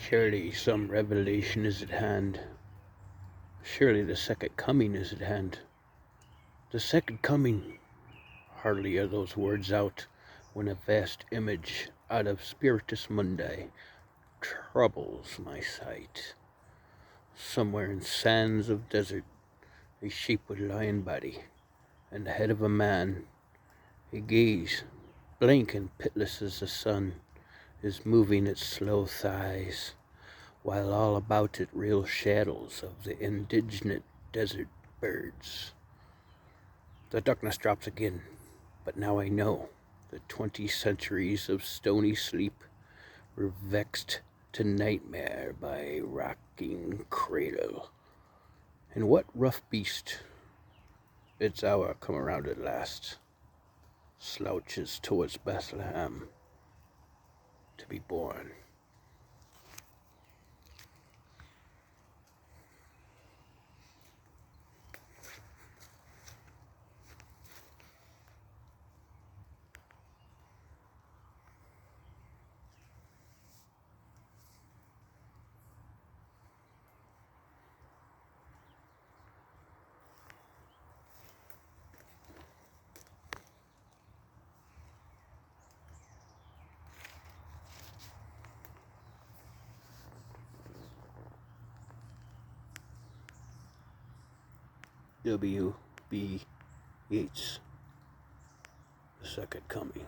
Surely some revelation is at hand. Surely the second coming is at hand. The second coming. Hardly are those words out when a vast image out of Spiritus Mundi troubles my sight. Somewhere in sands of desert, a sheep with lion body and the head of a man, a gaze blank and pitiless as the sun, is moving its slow thighs, while all about it reel shadows of the indignant desert birds. The darkness drops again, but now I know that 20 centuries of stony sleep were vexed to nightmare by a rocking cradle. And what rough beast, its hour come around at last, slouches towards Bethlehem to be born? W.B Yeats, The Second Coming.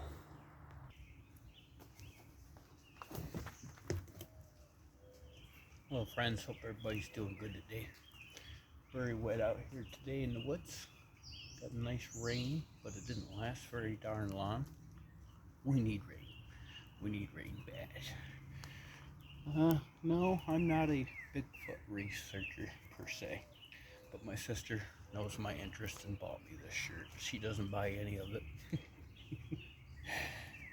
Hello friends, hope everybody's doing good today. Very wet out here today in the woods. Got a nice rain, but it didn't last very darn long. We need rain. We need rain bad. No, I'm not a Bigfoot researcher per se, but my sister knows my interest and bought me this shirt. She doesn't buy any of it.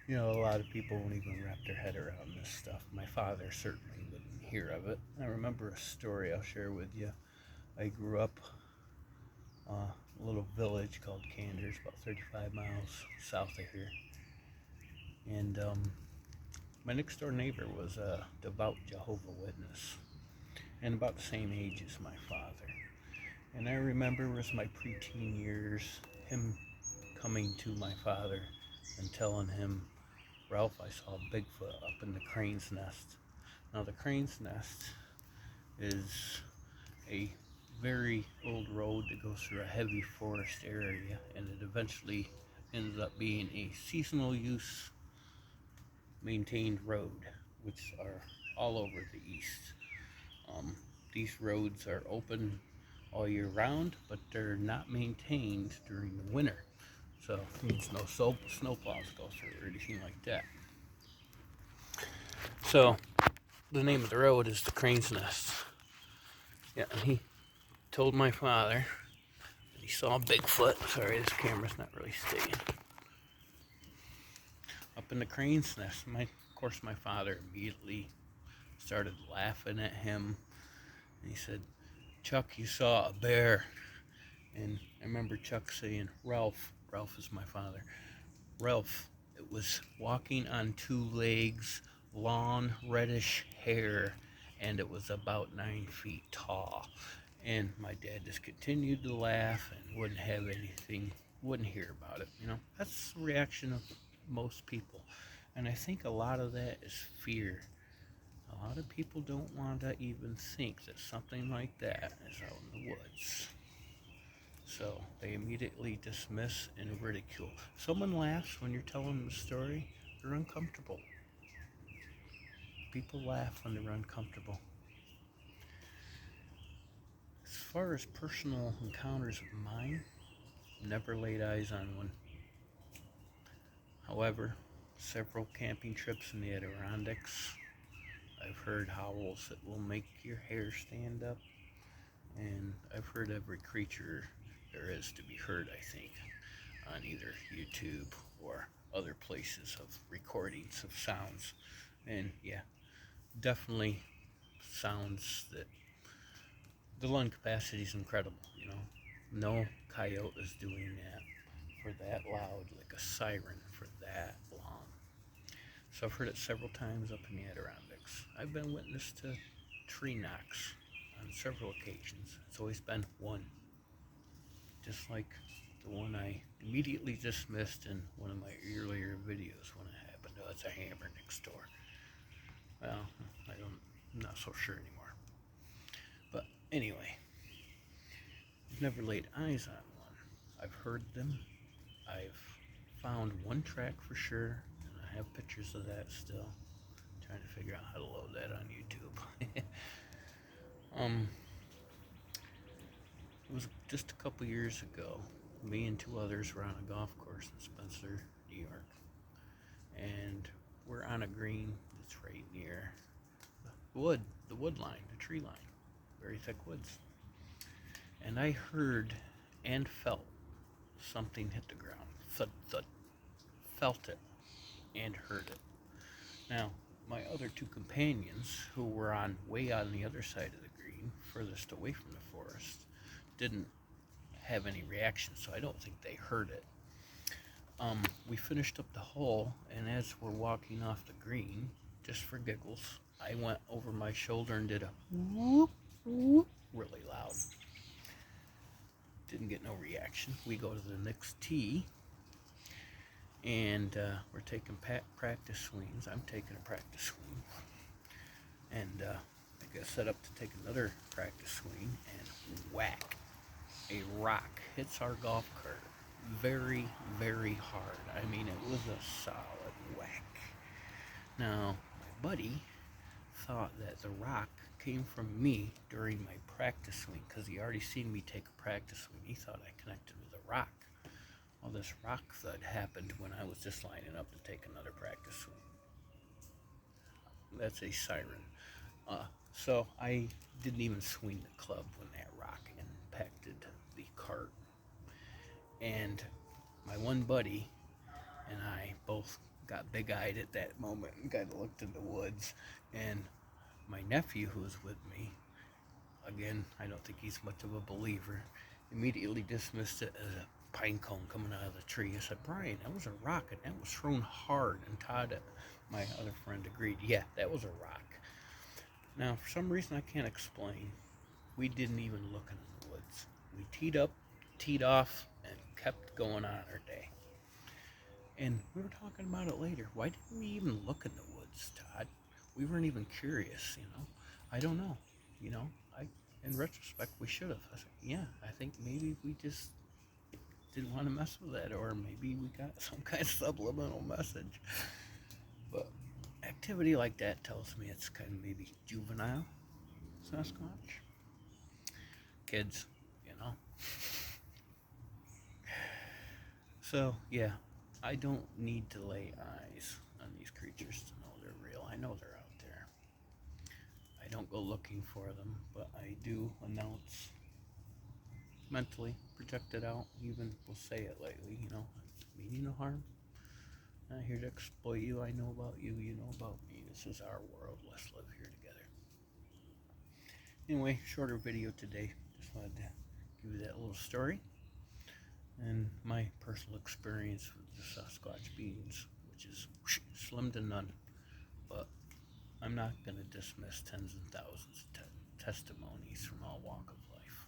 You know, a lot of people won't even wrap their head around this stuff. My father certainly wouldn't hear of it. I remember a story I'll share with you. I grew up a little village called Canders, about 35 miles south of here. And my next door neighbor was a devout Jehovah's Witness and about the same age as my father. And I remember it was my preteen years, him coming to my father and telling him, "Ralph, I saw Bigfoot up in the crane's nest." Now the crane's nest is a very old road that goes through a heavy forest area, and it eventually ends up being a seasonal use maintained road, which are all over the east. These roads are open all year round, but they're not maintained during the winter, so it means no snowplows go through or anything like that. So the name of the road is the Crane's Nest. Yeah, and he told my father that he saw Bigfoot. Sorry, this camera's not really staying. Up in the Crane's Nest. Of course, my father immediately started laughing at him. And he said, "Chuck, you saw a bear." And I remember Chuck saying, Ralph is my father, "Ralph, it was walking on two legs, long reddish hair, and it was about 9 feet tall." And my dad just continued to laugh and wouldn't have anything, wouldn't hear about it. You know, that's the reaction of most people. And I think a lot of that is fear. A lot of people don't want to even think that something like that is out in the woods. So they immediately dismiss and ridicule. Someone laughs when you're telling them a story, they're uncomfortable. People laugh when they're uncomfortable. As far as personal encounters of mine, never laid eyes on one. However, several camping trips in the Adirondacks, I've heard howls that will make your hair stand up, and I've heard every creature there is to be heard, I think, on either YouTube or other places of recordings of sounds. And yeah, definitely sounds that the lung capacity is incredible, you know. No coyote is doing that for that loud, like a siren for that long. So I've heard it several times up in the Adirondacks. I've been witness to tree knocks on several occasions. It's always been one, just like the one I immediately dismissed in one of my earlier videos when it happened. Oh, it's a hammer next door. Well, I'm not so sure anymore. But anyway, I've never laid eyes on one. I've heard them. I've found one track for sure, and I have pictures of that still. Trying to figure out how to load that on YouTube. It was just a couple years ago. Me and two others were on a golf course in Spencer, New York, and we're on a green that's right near the wood line, the tree line, very thick woods. And I heard and felt something hit the ground. Thud, thud. Felt it and heard it. Now, my other two companions, who were way on the other side of the green, furthest away from the forest, didn't have any reaction, so I don't think they heard it. We finished up the hole, and as we're walking off the green, just for giggles, I went over my shoulder and did a whoop, whoop, really loud. Didn't get no reaction. We go to the next tee, and we're taking practice swings. I'm taking a practice swing, and I got set up to take another practice swing, and whack, a rock hits our golf cart very, very hard. I mean, it was a solid whack. Now, my buddy thought that the rock came from me during my practice swing, because he already seen me take a practice swing. He thought I connected with a rock. Well, this rock thud happened when I was just lining up to take another practice swing. That's a siren. So I didn't even swing the club when that rock impacted the cart. And my one buddy and I both got big-eyed at that moment and kind of looked in the woods. And my nephew, who was with me, again, I don't think he's much of a believer, immediately dismissed it as a pine cone coming out of the tree. I said, Brian, that was a rock, and that was thrown hard. And Todd, my other friend, agreed, yeah, that was a rock. Now, for some reason I can't explain, we didn't even look in the woods. We teed up, teed off, and kept going on our day. And we were talking about it later. Why didn't we even look in the woods, Todd? We weren't even curious, I don't know, in retrospect, we should have. I said, yeah, I think maybe we just didn't want to mess with that, or maybe we got some kind of subliminal message. But activity like that tells me it's kind of maybe juvenile Sasquatch. Kids, So, yeah, I don't need to lay eyes on these creatures to know they're real. I know they're out there. I don't go looking for them, but I do announce, mentally project it out, even will say it lightly, meaning no harm. I'm not here to exploit you. I know about you, you know about me. This is our world. Let's live here together. Anyway, shorter video today. Just wanted to give you that little story and my personal experience with the Sasquatch beings, which is slim to none. But I'm not going to dismiss tens and thousands of testimonies from all walk of life,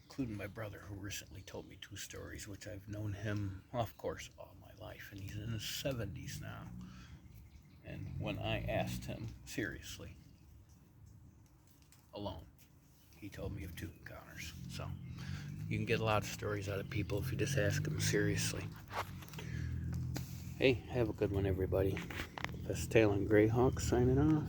including my brother, who recently told me 2 stories, which I've known him, of course, all my life, and he's in his 70s now. And when I asked him seriously, alone, he told me of 2 encounters. So you can get a lot of stories out of people if you just ask them seriously. Hey, have a good one, everybody. Best Tail and Greyhawk signing off.